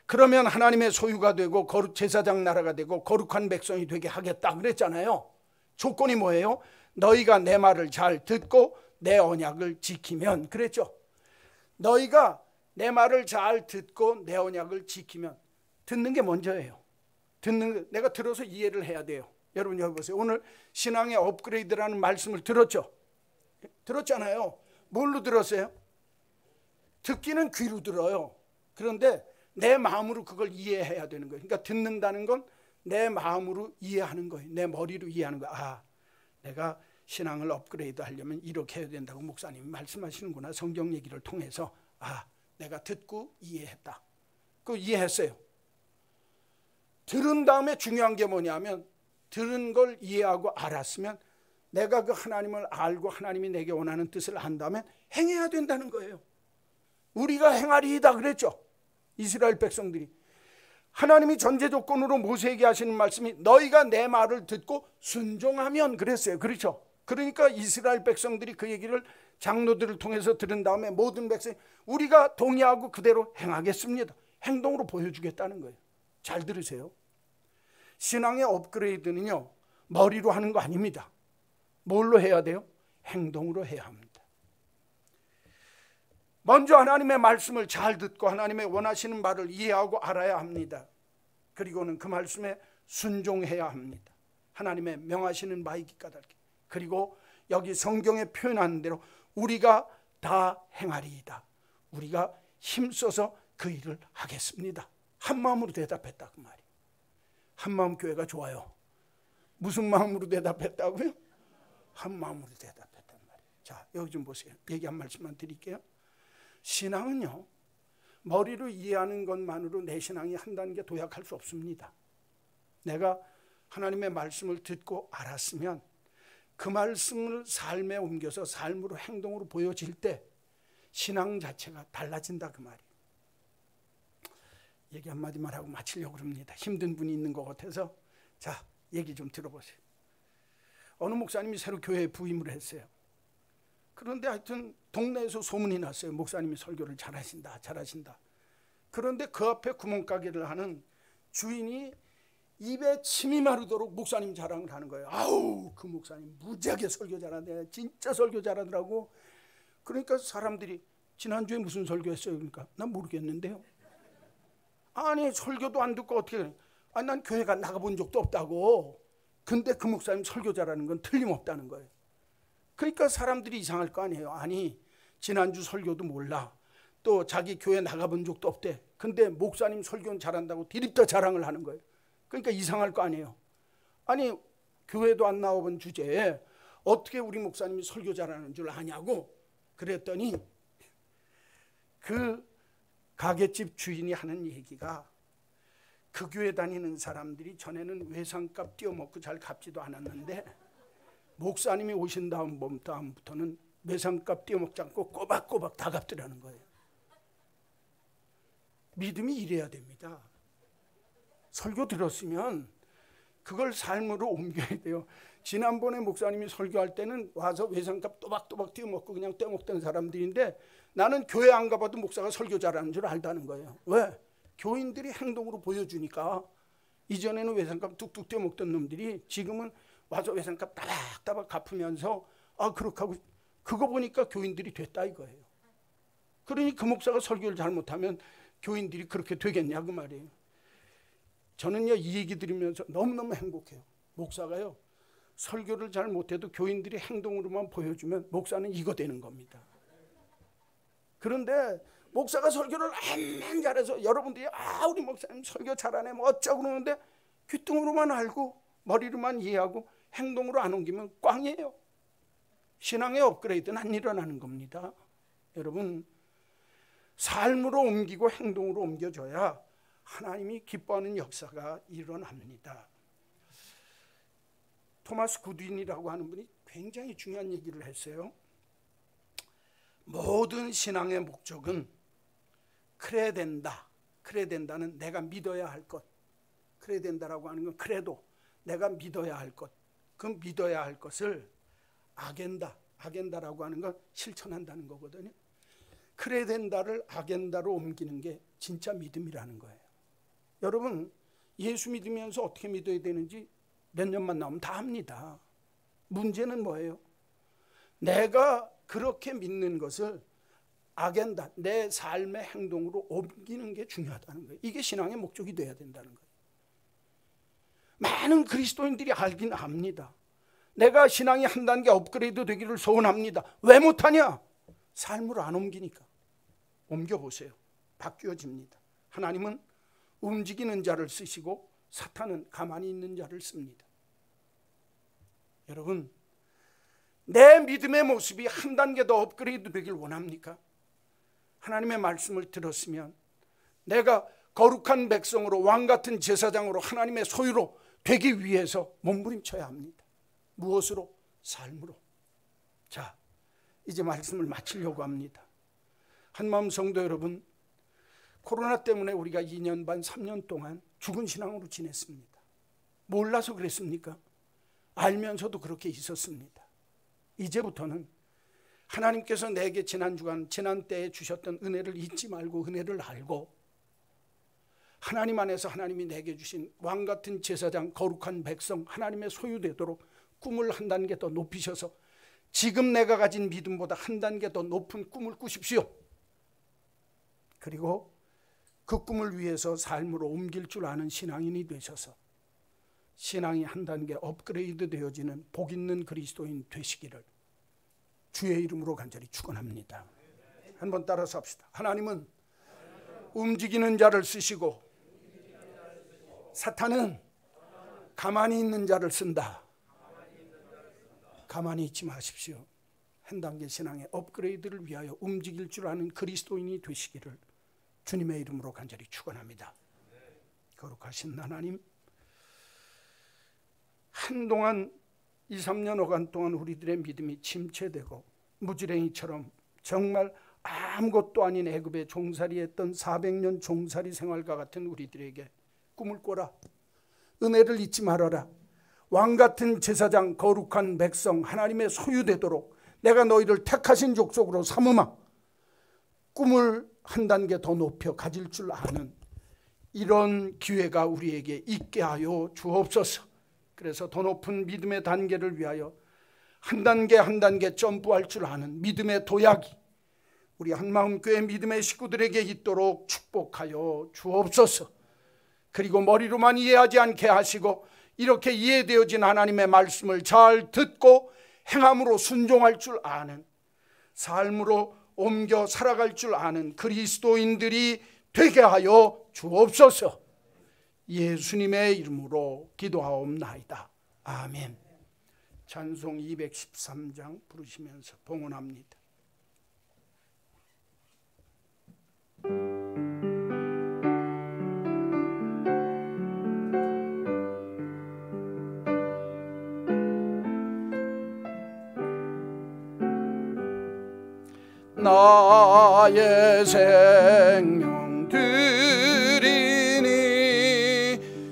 그러면 하나님의 소유가 되고 제사장 나라가 되고 거룩한 백성이 되게 하겠다 그랬잖아요. 조건이 뭐예요? 너희가 내 말을 잘 듣고 내 언약을 지키면, 그랬죠. 너희가 내 말을 잘 듣고 내 언약을 지키면, 듣는 게 먼저예요. 내가 들어서 이해를 해야 돼요. 여러분 여기 보세요. 오늘 신앙의 업그레이드라는 말씀을 들었죠? 들었잖아요. 뭘로 들었어요? 듣기는 귀로 들어요. 그런데 내 마음으로 그걸 이해해야 되는 거예요. 그러니까 듣는다는 건 내 마음으로 이해하는 거예요. 내 머리로 이해하는 거예요. 아, 내가 신앙을 업그레이드 하려면 이렇게 해야 된다고 목사님이 말씀하시는구나. 성경 얘기를 통해서 아, 내가 듣고 이해했다. 그거 이해했어요. 들은 다음에 중요한 게 뭐냐면 들은 걸 이해하고 알았으면 내가 그 하나님을 알고 하나님이 내게 원하는 뜻을 안다면 행해야 된다는 거예요. 우리가 행하리이다 그랬죠. 이스라엘 백성들이. 하나님이 전제 조건으로 모세에게 하시는 말씀이 너희가 내 말을 듣고 순종하면 그랬어요. 그렇죠. 그러니까 이스라엘 백성들이 그 얘기를 장로들을 통해서 들은 다음에 모든 백성이 우리가 동의하고 그대로 행하겠습니다. 행동으로 보여주겠다는 거예요. 잘 들으세요. 신앙의 업그레이드는요, 머리로 하는 거 아닙니다. 뭘로 해야 돼요? 행동으로 해야 합니다. 먼저 하나님의 말씀을 잘 듣고 하나님의 원하시는 말을 이해하고 알아야 합니다. 그리고는 그 말씀에 순종해야 합니다. 하나님의 명하시는 바이기 까닭에. 그리고 여기 성경에 표현하는 대로 우리가 다 행하리이다. 우리가 힘써서 그 일을 하겠습니다. 한 마음으로 대답했다 그 말이에요. 한마음 교회가 좋아요. 무슨 마음으로 대답했다고요? 한 마음으로 대답했단 말이에요. 자, 여기 좀 보세요. 얘기 한 말씀만 드릴게요. 신앙은요, 머리로 이해하는 것만으로 내 신앙이 한다는 게 도약할 수 없습니다. 내가 하나님의 말씀을 듣고 알았으면 그 말씀을 삶에 옮겨서 삶으로 행동으로 보여질 때 신앙 자체가 달라진다 그 말이에요. 얘기 한마디만 하고 마치려고 합니다. 힘든 분이 있는 것 같아서. 자, 얘기 좀 들어보세요. 어느 목사님이 새로 교회에 부임을 했어요. 그런데 하여튼 동네에서 소문이 났어요. 목사님이 설교를 잘하신다. 그런데 그 앞에 구멍가게를 하는 주인이 입에 침이 마르도록 목사님 자랑을 하는 거예요. 아우, 그 목사님 무지하게 설교 잘하네. 진짜 설교 잘하더라고. 그러니까 사람들이 지난주에 무슨 설교했어요? 그러니까 난 모르겠는데요. 아니, 설교도 안 듣고 어떻게, 아니, 난 교회가 나가본 적도 없다고. 근데 그 목사님 설교 잘하는 건 틀림없다는 거예요. 그러니까 사람들이 이상할 거 아니에요. 아니, 지난주 설교도 몰라. 또 자기 교회 나가본 적도 없대. 근데 목사님 설교는 잘한다고 디립다 자랑을 하는 거예요. 그러니까 이상할 거 아니에요. 아니, 교회도 안 나와본 주제에 어떻게 우리 목사님이 설교 잘하는 줄 아냐고. 그랬더니 그 가게집 주인이 하는 얘기가 그 교회 다니는 사람들이 전에는 외상값 띄어먹고 잘 갚지도 않았는데 목사님이 오신 다음부터는 외상값 띄어먹지 않고 꼬박꼬박 다 갚더라는 거예요. 믿음이 이래야 됩니다. 설교 들었으면 그걸 삶으로 옮겨야 돼요. 지난번에 목사님이 설교할 때는 와서 외상값 또박또박 띄어먹고 그냥 떼먹던 사람들인데 나는 교회 안 가봐도 목사가 설교 잘하는 줄 알다는 거예요. 왜? 교인들이 행동으로 보여주니까. 이전에는 외상값 뚝뚝 떼먹던 놈들이 지금은 와서 외상값 따박따박 갚으면서 아, 그렇게 하고, 그거 보니까 교인들이 됐다 이거예요. 그러니 그 목사가 설교를 잘못하면 교인들이 그렇게 되겠냐 그 말이에요. 저는요, 이 얘기 들으면서 너무너무 행복해요. 목사가요, 설교를 잘 못해도 교인들이 행동으로만 보여주면 목사는 이거 되는 겁니다. 그런데 목사가 설교를 암만 잘해서 여러분들이 우리 목사님 설교 잘하네 뭐 어쩌고 그러는데 귀뚱으로만 알고 머리로만 이해하고 행동으로 안 옮기면 꽝이에요. 신앙의 업그레이드는 안 일어나는 겁니다. 여러분, 삶으로 옮기고 행동으로 옮겨줘야 하나님이 기뻐하는 역사가 일어납니다. 토마스 구딘이라고 하는 분이 굉장히 중요한 얘기를 했어요. 모든 신앙의 목적은 크레덴다. 크레덴다는 내가 믿어야 할 것. 크레덴다라고 하는 건 크레도, 내가 믿어야 할 것. 그 믿어야 할 것을 아겐다라고 하는 건 실천한다는 거거든요. 크레덴다를 아겐다로 옮기는 게 진짜 믿음이라는 거예요. 여러분, 예수 믿으면서 어떻게 믿어야 되는지 몇 년만 나오면 다 합니다. 문제는 뭐예요? 내가 그렇게 믿는 것을 아겐다, 내 삶의 행동으로 옮기는 게 중요하다는 거예요. 이게 신앙의 목적이 돼야 된다는 거예요. 많은 그리스도인들이 알긴 압니다. 내가 신앙이 한 단계 업그레이드 되기를 소원합니다. 왜 못하냐? 삶으로 안 옮기니까. 옮겨보세요. 바뀌어집니다. 하나님은 움직이는 자를 쓰시고 사탄은 가만히 있는 자를 씁니다. 여러분, 내 믿음의 모습이 한 단계 더 업그레이드 되길 원합니까? 하나님의 말씀을 들었으면 내가 거룩한 백성으로 왕같은 제사장으로 하나님의 소유로 되기 위해서 몸부림쳐야 합니다. 무엇으로? 삶으로. 자, 이제 말씀을 마치려고 합니다. 한마음 성도 여러분, 코로나 때문에 우리가 2년 반, 3년 동안 죽은 신앙으로 지냈습니다. 몰라서 그랬습니까? 알면서도 그렇게 있었습니다. 이제부터는 하나님께서 내게 지난 주간, 지난 때에 주셨던 은혜를 잊지 말고 은혜를 알고 하나님 안에서 하나님이 내게 주신 왕같은 제사장, 거룩한 백성, 하나님의 소유되도록 꿈을 한 단계 더 높이셔서 지금 내가 가진 믿음보다 한 단계 더 높은 꿈을 꾸십시오. 그리고 그 꿈을 위해서 삶으로 옮길 줄 아는 신앙인이 되셔서 신앙이 한 단계 업그레이드 되어지는 복 있는 그리스도인 되시기를 주의 이름으로 간절히 축원합니다. 한번 따라서 합시다. 하나님은 움직이는 자를 쓰시고 사탄은 가만히 있는 자를 쓴다. 가만히 있지 마십시오. 한 단계 신앙의 업그레이드를 위하여 움직일 줄 아는 그리스도인이 되시기를 주님의 이름으로 간절히 축원합니다. 거룩하신 하나님, 한동안 2, 3년 5간 동안 우리들의 믿음이 침체되고 무지랭이처럼 정말 아무것도 아닌 애굽에 종살이했던 400년 종살이 생활과 같은 우리들에게 꿈을 꿔라. 은혜를 잊지 말아라. 왕같은 제사장, 거룩한 백성, 하나님의 소유되도록 내가 너희를 택하신 족속으로 삼으마. 꿈을 한 단계 더 높여 가질 줄 아는 이런 기회가 우리에게 있게 하여 주옵소서. 그래서 더 높은 믿음의 단계를 위하여 한 단계 한 단계 점프할 줄 아는 믿음의 도약이 우리 한마음교회 믿음의 식구들에게 있도록 축복하여 주옵소서. 그리고 머리로만 이해하지 않게 하시고 이렇게 이해되어진 하나님의 말씀을 잘 듣고 행함으로 순종할 줄 아는, 삶으로 옮겨 살아갈 줄 아는 그리스도인들이 되게 하여 주옵소서. 예수님의 이름으로 기도하옵나이다. 아멘. 찬송 213장 부르시면서 봉헌합니다. 나의 생명 드리니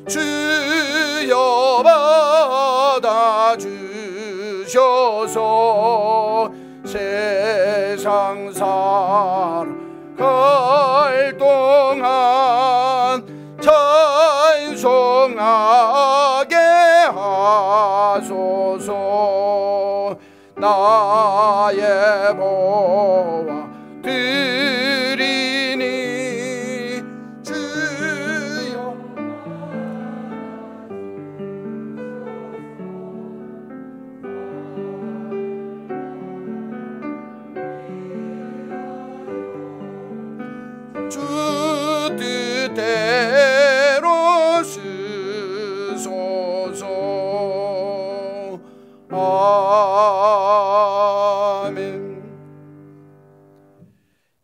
주여 받아주셔서 세상 살아갈 동안 찬송하게 하소서. 나의 보화 드리니 주여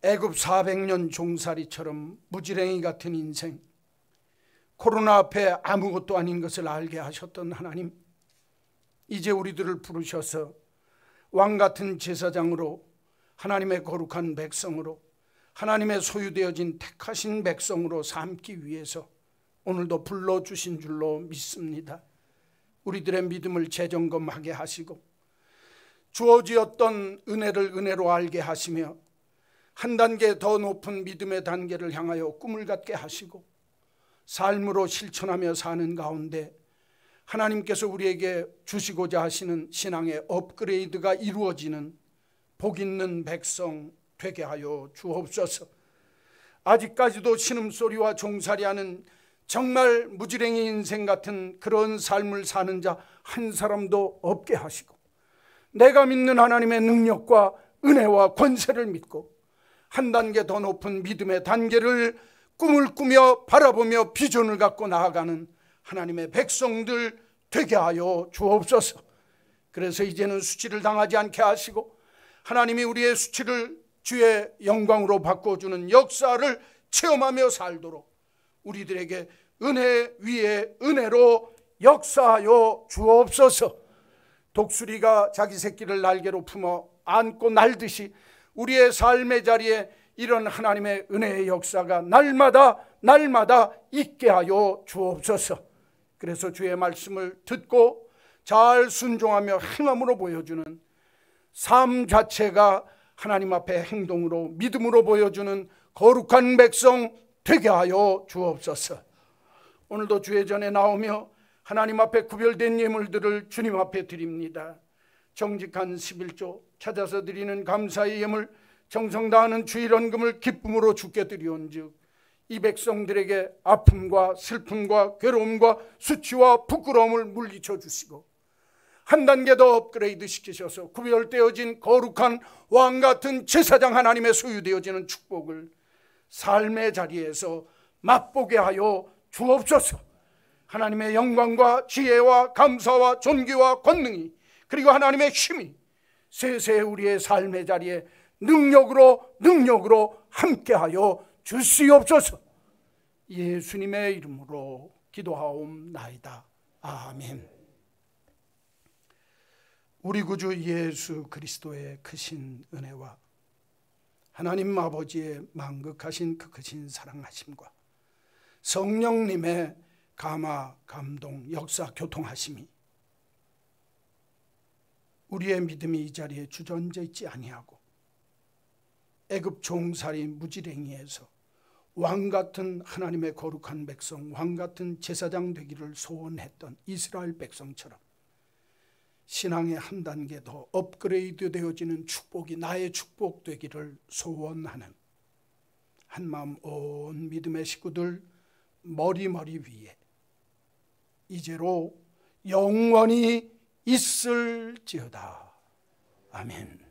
애굽 400년 종살이처럼 무지랭이 같은 인생, 코로나 앞에 아무것도 아닌 것을 알게 하셨던 하나님, 이제 우리들을 부르셔서 왕같은 제사장으로, 하나님의 거룩한 백성으로, 하나님의 소유되어진 택하신 백성으로 삼기 위해서 오늘도 불러주신 줄로 믿습니다. 우리들의 믿음을 재점검하게 하시고 주어지었던 은혜를 은혜로 알게 하시며 한 단계 더 높은 믿음의 단계를 향하여 꿈을 갖게 하시고 삶으로 실천하며 사는 가운데 하나님께서 우리에게 주시고자 하시는 신앙의 업그레이드가 이루어지는 복 있는 백성 되게 하여 주옵소서. 아직까지도 신음소리와 종살이하는 정말 무지랭이 인생 같은 그런 삶을 사는 자 한 사람도 없게 하시고 내가 믿는 하나님의 능력과 은혜와 권세를 믿고 한 단계 더 높은 믿음의 단계를 꿈을 꾸며 바라보며 비전을 갖고 나아가는 하나님의 백성들 되게 하여 주옵소서. 그래서 이제는 수치를 당하지 않게 하시고 하나님이 우리의 수치를 주의 영광으로 바꿔주는 역사를 체험하며 살도록 우리들에게 은혜 위에 은혜로 역사하여 주옵소서. 독수리가 자기 새끼를 날개로 품어 안고 날듯이 우리의 삶의 자리에 이런 하나님의 은혜의 역사가 날마다 있게 하여 주옵소서. 그래서 주의 말씀을 듣고 잘 순종하며 행함으로 보여주는 삶 자체가 하나님 앞에 행동으로 믿음으로 보여주는 거룩한 백성 되게 하여 주옵소서. 오늘도 주의 전에 나오며 하나님 앞에 구별된 예물들을 주님 앞에 드립니다. 정직한 11조, 찾아서 드리는 감사의 예물, 정성 다하는 주일헌금을 기쁨으로 주께 드리온즉 이 백성들에게 아픔과 슬픔과 괴로움과 수치와 부끄러움을 물리쳐 주시고 한 단계 더 업그레이드 시키셔서 구별되어진 거룩한 왕같은 제사장 하나님의 소유되어지는 축복을 삶의 자리에서 맛보게 하여 주옵소서. 하나님의 영광과 지혜와 감사와 존귀와 권능이 그리고 하나님의 힘이 세세 우리의 삶의 자리에 능력으로 함께하여 주시옵소서. 예수님의 이름으로 기도하옵나이다. 아멘. 우리 구주 예수 그리스도의 크신 은혜와 하나님 아버지의 만극하신 그 크신 사랑하심과 성령님의 감화, 감동, 역사, 교통하심이 우리의 믿음이 이 자리에 주저앉아 있지 아니하고 애굽 종살이 무지랭이에서 왕같은 하나님의 거룩한 백성, 왕같은 제사장 되기를 소원했던 이스라엘 백성처럼 신앙의 한 단계 더 업그레이드 되어지는 축복이 나의 축복 되기를 소원하는 한마음 온 믿음의 식구들 머리 위에 이제로 영원히 있을지어다. 아멘.